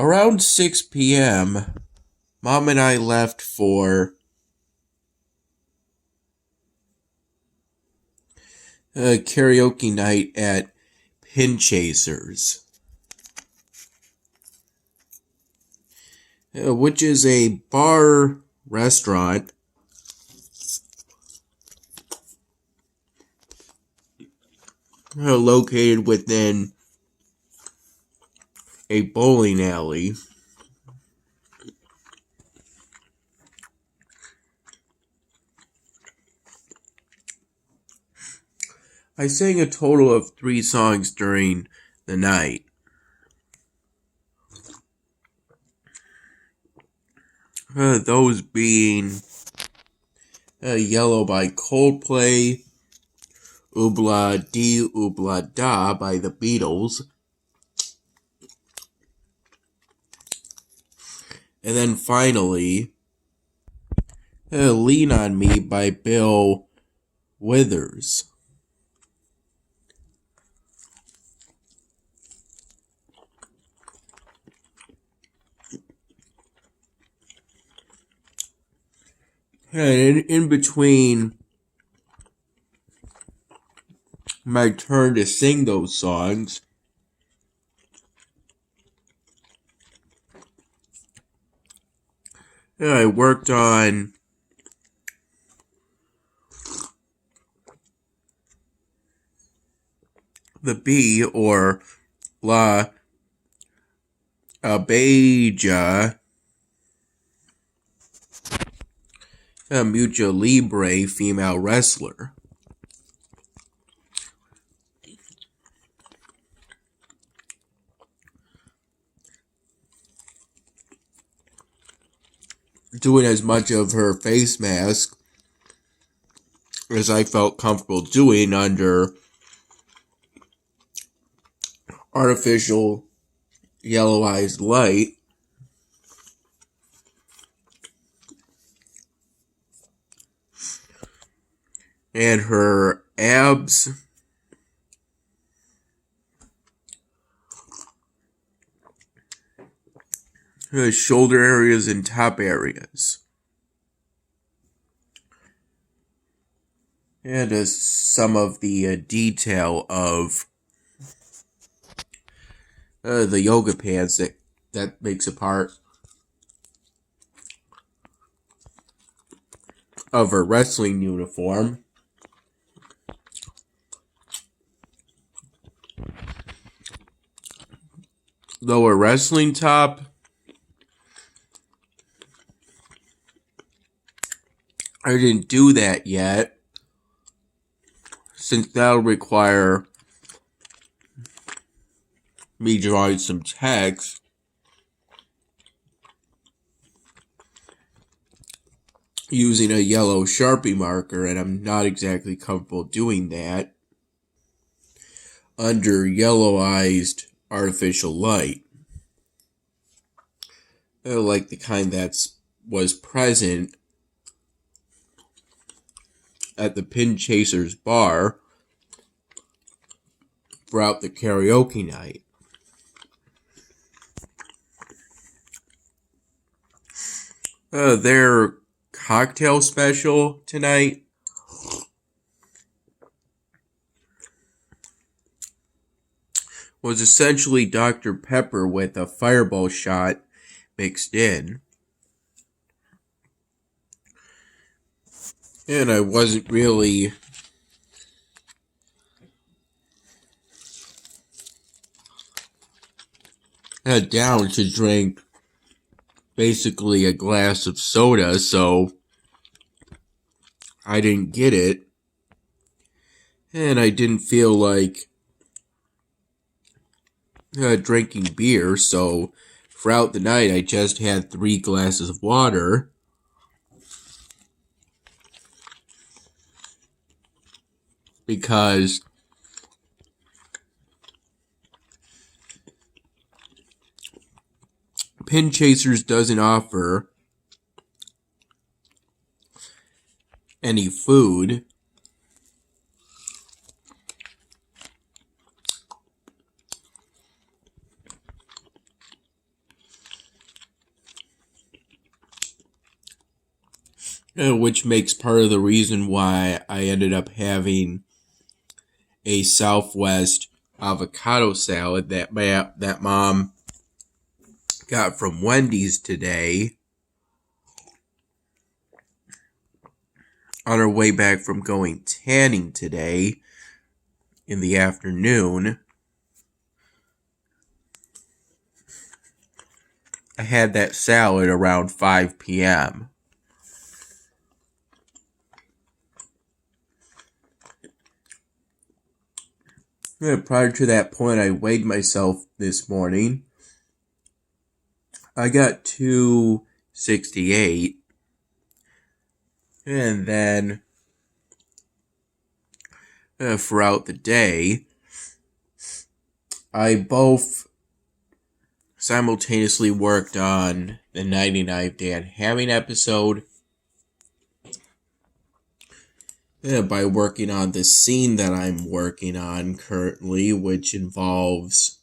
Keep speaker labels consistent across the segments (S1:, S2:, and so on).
S1: Around 6 p.m., Mom and I left for a karaoke night at Pinchasers, which is a bar restaurant located within a bowling alley. I sang a total of 3 songs during the night. Those being Yellow by Coldplay, Oobla Dee Oobla Da by the Beatles, and then finally Lean on Me by Bill Withers. And in between my turn to sing those songs, I worked on the B, or La Abeja Mucha Libre female wrestler. Doing as much of her face mask as I felt comfortable doing under artificial yellowized light. And her abs, her shoulder areas, and top areas. And some of the detail of the yoga pants that makes a part of her wrestling uniform. Though a wrestling top, I didn't do that yet, since that'll require me drawing some text using a yellow Sharpie marker, and I'm not exactly comfortable doing that under yellowized artificial light, like the kind that was present at the Pinchasers bar throughout the karaoke night. Their cocktail special tonight was essentially Dr. Pepper with a fireball shot mixed in. And I wasn't really down to drink basically a glass of soda, so I didn't get it. And I didn't feel like drinking beer, so throughout the night I just had 3 glasses of water. Because Pinchasers doesn't offer any food. which makes part of the reason why I ended up having a Southwest avocado salad that Mom got from Wendy's today on her way back from going tanning today in the afternoon. I had that salad around 5 p.m. Prior to that point, I weighed myself this morning. I got 268. And then throughout the day, I both simultaneously worked on the 99 Dan Hamming episode by working on the scene that I'm working on currently, which involves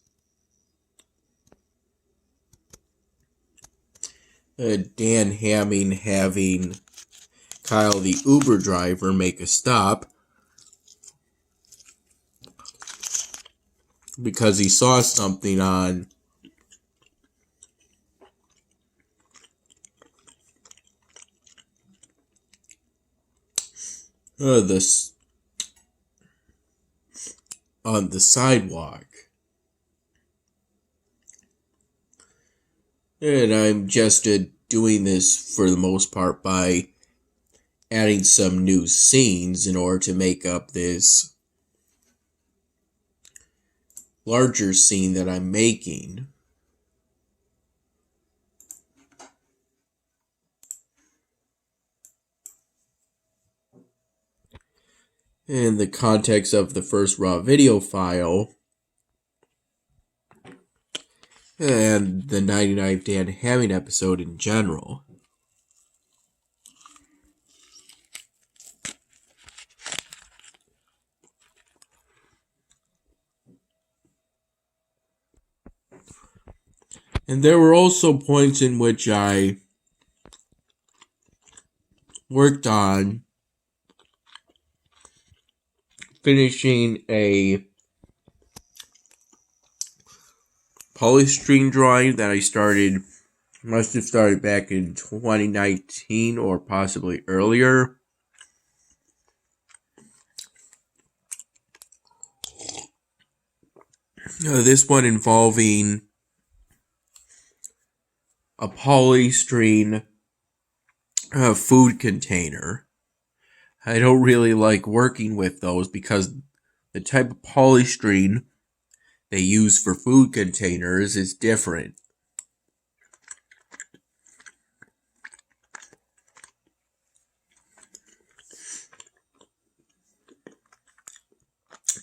S1: Dan Hamming having Kyle, the Uber driver, make a stop because he saw something on on the sidewalk. And I'm just doing this for the most part by adding some new scenes in order to make up this larger scene that I'm making. In the context of the first raw video file and the 99 Dan Hamming episode in general. And there were also points in which I worked on finishing a polystyrene drawing that I must have started back in 2019 or possibly earlier. This one involving a polystyrene food container. I don't really like working with those because the type of polystyrene they use for food containers is different.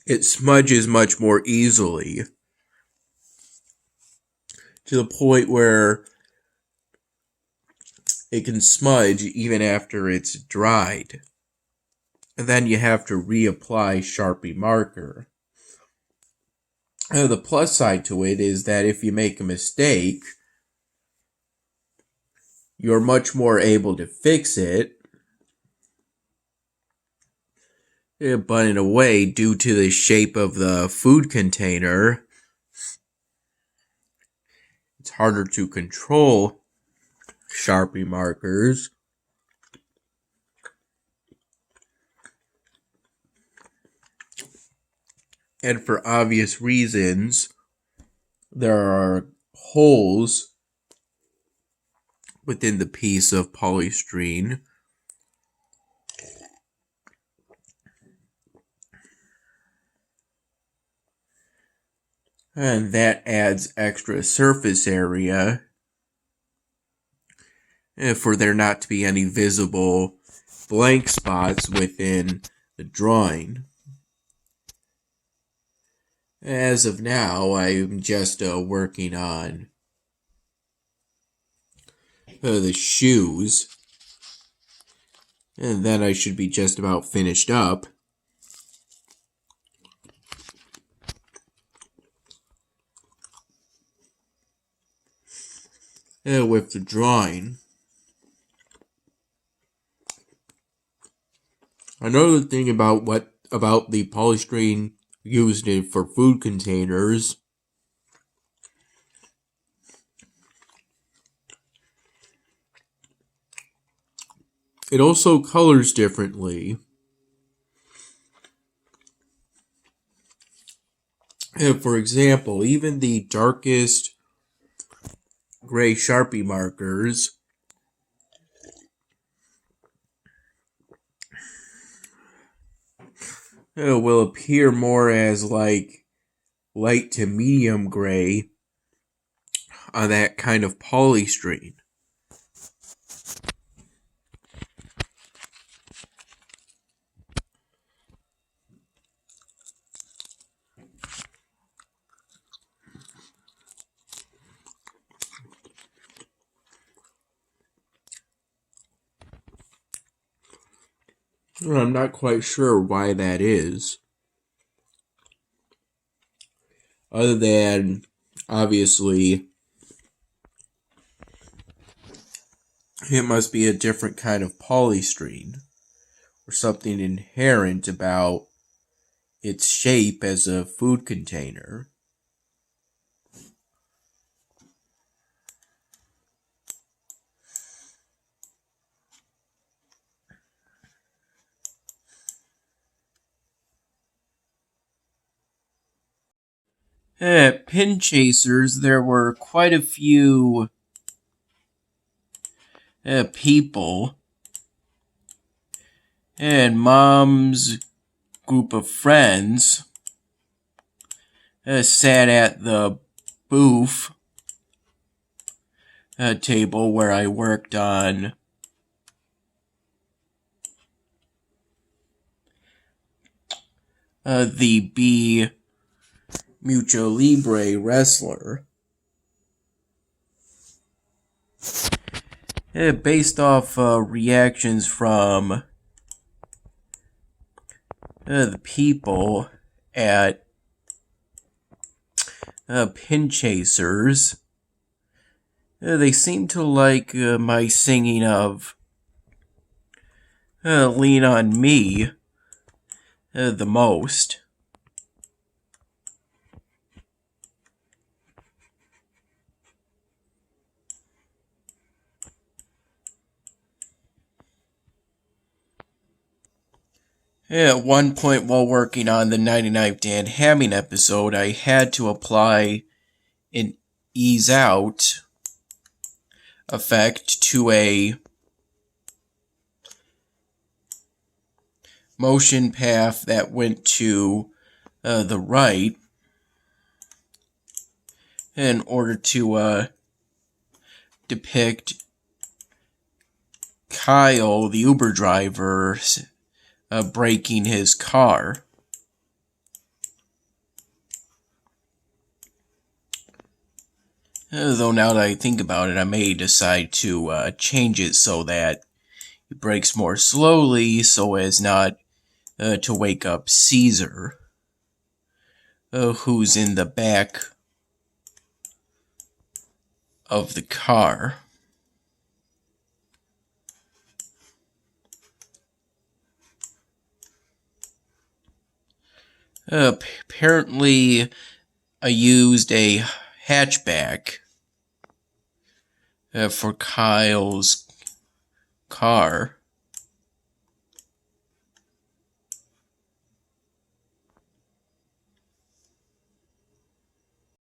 S1: It smudges much more easily to the point where it can smudge even after it's dried. And then you have to reapply Sharpie marker. The plus side to it is that if you make a mistake, you're much more able to fix it. But in a way, due to the shape of the food container, it's harder to control Sharpie markers. And for obvious reasons, there are holes within the piece of polystyrene. And that adds extra surface area for there not to be any visible blank spots within the drawing. As of now, I'm just working on the shoes, and then I should be just about finished up. With the drawing. Another thing about the polystyrene used for food containers, it also colors differently. For example, even the darkest gray Sharpie markers will appear more as like light to medium gray on that kind of polystyrene. I'm not quite sure why that is. Other than, obviously, it must be a different kind of polystyrene, or something inherent about its shape as a food container. At Pin Chasers, there were quite a few people, and Mom's group of friends sat at the booth table where I worked on the B Mucho Libre wrestler. Based off reactions from the people at Pin Chasers, they seem to like my singing of Lean on Me the most. At one point while working on the 99th Dan Hamming episode, I had to apply an ease out effect to a motion path that went to the right in order to depict Kyle, the Uber driver, braking his car. Though now that I think about it, I may decide to change it so that it brakes more slowly so as not to wake up Caesar, who's in the back of the car. Apparently, I used a hatchback for Kyle's car.